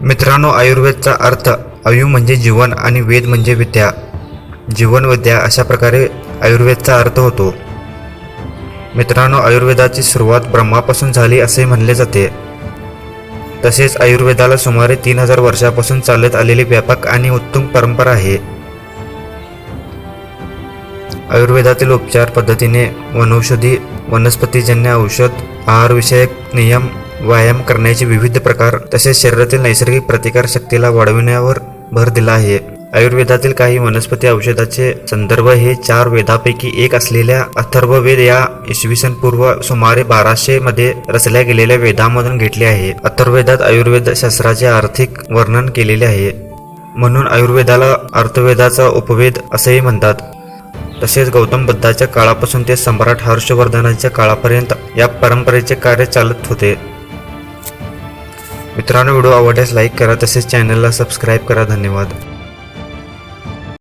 मित्रांनो, आयुर्वेदचा अर्थ आयु म्हणजे जीवन आणि वेद म्हणजे विद्या, जीवन विद्या अशा प्रकारे आयुर्वेदचा अर्थ होतो. मित्रांनो, आयुर्वेदाची सुरुवात ब्रह्मापासून झाली असे म्हणले जाते. तसेच आयुर्वेदाला सुमारे 3000 वर्षापासून चालत आलेली व्यापक आणि उत्तुंग परंपरा आहे. आयुर्वेदातील उपचार पद्धतीने वनौषधी, वनस्पतीजन्य औषध, आहारविषयक नियम, व्यायाम करण्याचे विविध प्रकार तसेच शरीरातील नैसर्गिक प्रतिकार शक्तीला वाढविण्यावर भर दिला आहे. आयुर्वेदातील काही वनस्पती औषधाचे संदर्भ हे 4 वेदापैकी एक असलेल्या अथर्ववेद या इसवी पूर्व सुमारे 1200 मध्ये रचल्या गेलेल्या वेदांमधून घेतले आहे. अथर्ववेदात आयुर्वेद शास्त्राचे आर्थिक वर्णन केलेले आहे, म्हणून आयुर्वेदाला अर्थवेदाचा उपवेद असेही म्हणतात. तसेच गौतम बुद्धाच्या काळापासून ते सम्राट हर्षवर्धनाच्या काळापर्यंत या परंपरेचे कार्य चालत होते. मित्रांनो, व्हिडिओ आवडल्यास लाईक करा, तसेच चॅनलला सबस्क्राईब करा. धन्यवाद.